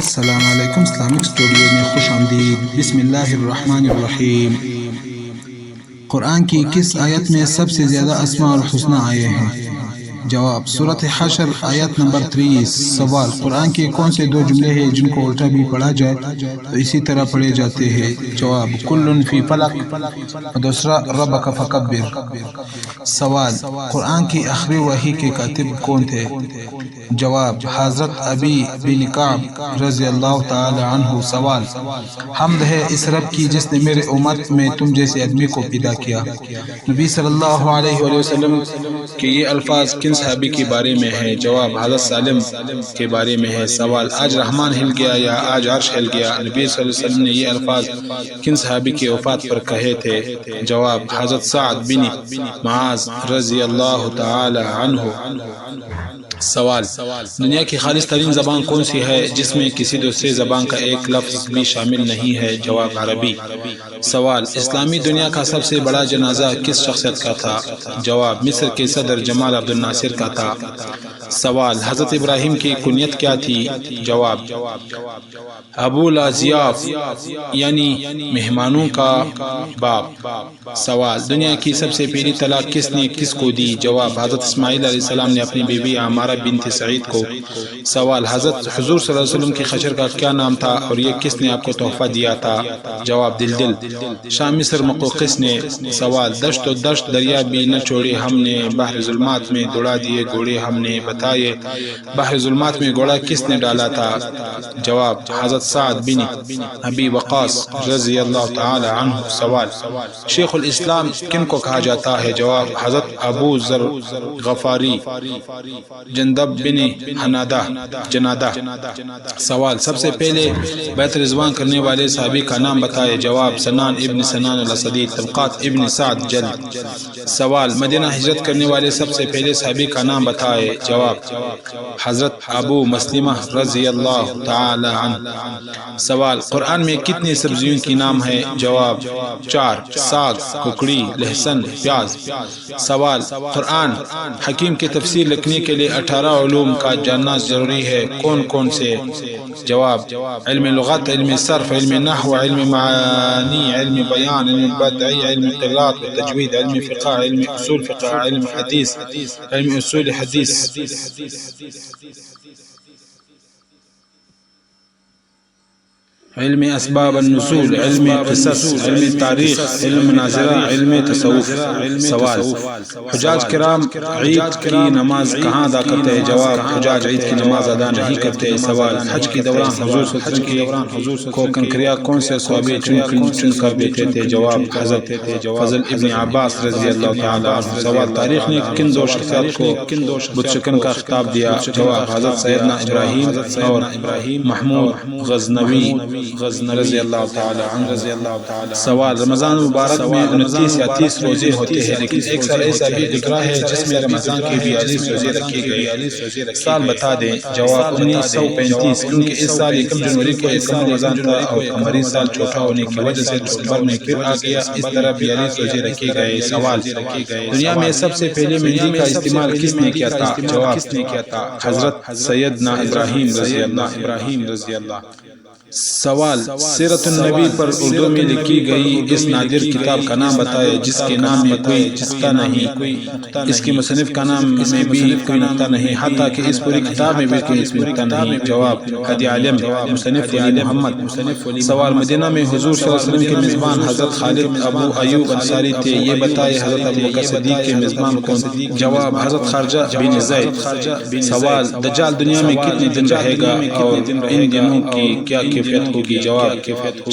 السلام علیکم، Islamic studio میں خوش آمدید۔ بسم اللہ الرحمن الرحیم۔ قرآن کی کس آیت میں سب سے زیادہ اسماء الحسنی آئے ہیں؟ جواب: سورۃ حشر آیت نمبر 30۔ سوال: قرآن کے کون سے دو جملے ہیں جن کو الٹا بھی پڑھا جائے تو اسی طرح پڑھے جاتے ہیں؟ جواب: کل فی فلق، اور دوسرا ربک فکبر۔ سوال: قرآن کی آخری وحی کے کاتب کون تھے؟ جواب: حضرت ابی بن کعب رضی اللہ تعالی عنہ۔ سوال: حمد ہے اس رب کی جس نے میرے امت میں تم جیسے آدمی کو پیدا کیا۔ نبی صلی اللہ علیہ وآلہ وسلم کے یہ الفاظ کن صحابی کے بارے میں ہیں؟ جواب: حضرت سالم کے بارے میں ہے۔ سوال: آج رحمان ہل گیا یا آج عرش ہل گیا؟ نبی صلی اللہ علیہ وسلم نے یہ الفاظ کن صحابی کی وفات پر کہے تھے؟ جواب: حضرت سعد بن معاذ رضی اللہ تعالی عنہ۔ سوال: دنیا کی خالص ترین زبان کون سی ہے جس میں کسی دوسری زبان کا ایک لفظ بھی شامل نہیں ہے؟ جواب: عربی۔ سوال: اسلامی دنیا کا سب سے بڑا جنازہ کس شخصیت کا تھا؟ جواب: مصر کے صدر جمال عبد الناصر کا تھا۔ سوال: حضرت ابراہیم کی کنیت کیا تھی؟ جواب: ابو لاضیاف، یعنی مہمانوں کا باپ۔ سوال: دنیا کی سب سے پہلی طلاق کس نے کس کو دی؟ جواب: حضرت اسماعیل علیہ السلام نے اپنی بیوی عمارہ بنت سعید کو۔ سوال: حضرت حضور صلی اللہ علیہ وسلم کی خچر کا کیا نام تھا اور یہ کس نے آپ کو تحفہ دیا تھا؟ جواب: دلدل۔ شام مصر مقوقس نے۔ سوال: دشت و دشت دریا بھی نہ چھوڑے ہم نے، بحر ظلمات میں دوڑا دیے گھوڑے ہم نے، بتائے بحر ظلمات میں گھوڑا کس نے ڈالا تھا؟ جواب: حضرت سعد بن ابی وقاص رضی اللہ تعالی عنہ۔ سوال: شیخ الاسلام کن کو کہا جاتا ہے؟ جواب: حضرت ابو ذر غفاری، جندب بن جنادہ۔ سوال: سب سے پہلے بیعت رضوان کرنے والے صحابی کا نام بتائے؟ جواب: سنان ابن سنان الاسدی، طبقات ابن سعد جلد۔ سوال: مدینہ ہجرت کرنے والے سب سے پہلے صحابی کا نام بتائے؟ جواب: حضرت ابو مسلمہ رضی اللہ تعالی عنہ۔ سوال: قرآن میں کتنی سبزیوں کی نام ہے؟ جواب: 4، ساگ، ککڑی، لہسن، پیاز۔ سوال: قرآن حکیم کی تفسیر لکھنے کے لیے 18 علوم کا جاننا ضروری ہے، کون کون سے؟ جواب: علم لغت، علم صرف، علم نحو، علم معانی، علم بیان، علم بدعی، علم قراءت و تجوید، علم فقہ، علم اصول فقہ، علم حدیث، علم اصول حدیث۔ علم اسباب النزول، علم قصص، علم تاریخ، علم مناظرہ، علم تصوف۔ سوال: حجاج کرام عید کی نماز کہاں ادا کرتے ہیں؟ جواب: حجاج عید کی نماز ادا نہیں کرتے۔ سوال: حج کے دوران حضور صلی اللہ علیہ وسلم کو کنکریاں کون سے صحابی چن کر دیتے تھے؟ جواب: حضرت فضل ابن عباس رضی اللہ تعالی عنہ۔ سوال: تاریخ نے کن دو شخصیات کو بت شکن کا خطاب دیا؟ جواب: حضرت سیدنا ابراہیم اور محمود غزنوی رضی اللہ تعالی عنہ۔ سوال: رمضان مبارک میں 29 یا 30 روزے ہوتے ہیں، لیکن ایک سال ایسا بھی گزرا ہے جس میں رمضان کے 42 روزے رکھے گئے، سال بتا دیں۔ جواب: 1935، کیونکہ اس سال 1 جنوری کو 1 رمضان تھا اور قمری سال چھوٹا ہونے کی وجہ سے دسمبر میں پھر آ گیا، اس طرح 42 روزے رکھے گئے۔ سوال: دنیا میں سب سے پہلے مہندی کا استعمال کس نے کیا تھا؟ جواب: حضرت سیدنا ابراہیم رضی اللہ۔ سوال: سیرت النبی پر اردو میں لکھی گئی اس نادر کتاب کا نام بتائے جس کے نام میں کوئی نقطہ نہیں، اس کے مصنف کا نام میں بھی کوئی نقطہ نہیں، حتیٰ کہ اس پوری کتاب میں بھی کوئی نقطہ نہیں۔ جواب: ہدی عالم، مصنف ولی محمد۔ سوال: مدینہ میں حضور صلی اللہ علیہ وسلم کے میزبان حضرت خالد ابو ایوب انصاری تھے، یہ بتائے حضرت ابوبکر صدیق کے میزبان کون؟ جواب: حضرت خارجہ بن زید۔ سوال: دجال دنیا میں کتنے دن رہے گا اور ان دنوں کی کیا کیفیت ہوگی؟ جواب: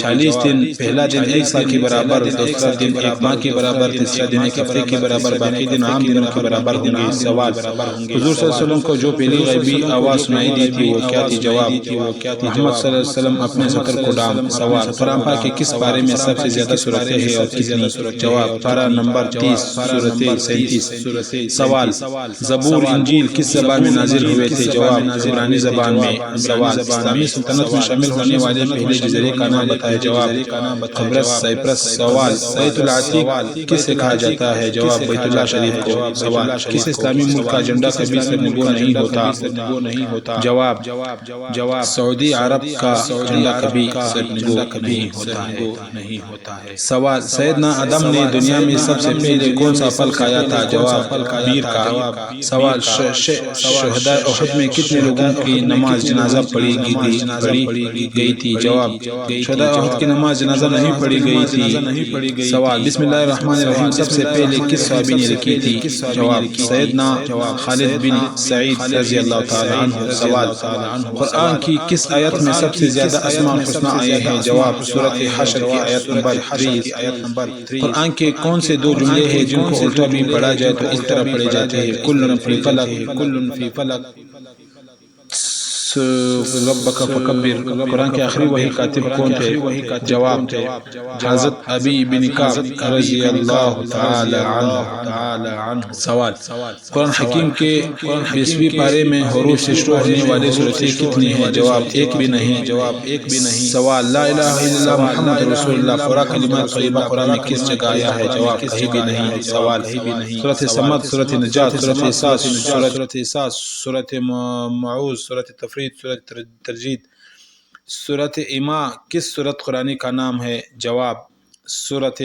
40 دن، پہلا دن 1 سال کے برابر، دوسرا دن 1 ماہ کے برابر، تیسرا دن 1 ہفتے کے برابر، باقی دن عام دنوں کے برابر ہوں گے۔ سوال: حضور صلی اللہ علیہ وسلم کو جو پہلی غیبی آواز سنائی دی تھی وہ کیا تھی؟ جواب: محمد صلی اللہ علیہ وسلم اپنے سطر کو ڈام۔ سوال: قرآن پاک کے کس پارے میں سب سے زیادہ سورتیں ہیں اور کتنی؟ جواب: پارہ نمبر 30، سورۃ 37۔ سوال: زبور، انجیل کس زبان میں نازل ہوئے تھے؟ جواب: عبرانی زبان میں۔ سوال: اسلامی سلطنت میں شامل ہونے والے پہلے جزیرے کا نام بتائے. جواب قبرص سائپرس. سوال بیت العتیق کسے کہا جاتا ہے؟ جواب بیت اللہ شریف کو. سوال کس اسلامی ملک کا جھنڈا کبھی سرنگوں نہیں ہوتا؟ جواب سعودی عرب کا جھنڈا کبھی سرنگوں نہیں ہوتا ہے. سوال سیدنا آدم نے دنیا میں سب سے پہلے کون سا پھل کھایا تھا؟ جواب بیر کا. سوال شہدائے احد میں کتنے لوگوں کی نماز جنازہ پڑھی گئی تھی؟ جواب شہدائے احد کی نماز جنازہ نہیں پڑھی گئی تھی. سوال بسم اللہ الرحمن الرحیم سب سے پہلے کس صحابی نے لکھی تھی؟ جواب سیدنا خالد بن سعید رضی اللہ تعالی عنہ. سوال قرآن کی کس آیت میں سب سے زیادہ اسماء الحسنی آئے ہیں؟ جواب سورۃ حشر کی آیت نمبر 30. قرآن کے کون سے دو جملے ہیں جن کو الٹا بھی پڑھا جائے تو اس طرح پڑھے جاتے ہیں؟ کل فی فلک ربک فکبر. قرآن کے آخری وحی کاتب کون تھے؟ جواب حضرت ابی بن کعب رضی اللہ تعالی عنہ. سوال قرآن حکیم کے 20ویں پارے میں حروف سے شروع ہونے والی صورتیں کتنی ہیں؟ جواب ایک بھی نہیں. سوال لا الہ الا اللہ محمد رسول اللہ پورا کلمہ طیبہ قرآن میں کس جگہ آیا ہے؟ جواب کہیں بھی نہیں. سوال سورۃ صمد، سورۃ نجات، سورۃ احساس، سورۃ معوذ، سورۃ تفرید، سورۃ ترجید، سورۃ ایما کس سورۃ قرآنی کا نام ہے؟ جواب سورۃ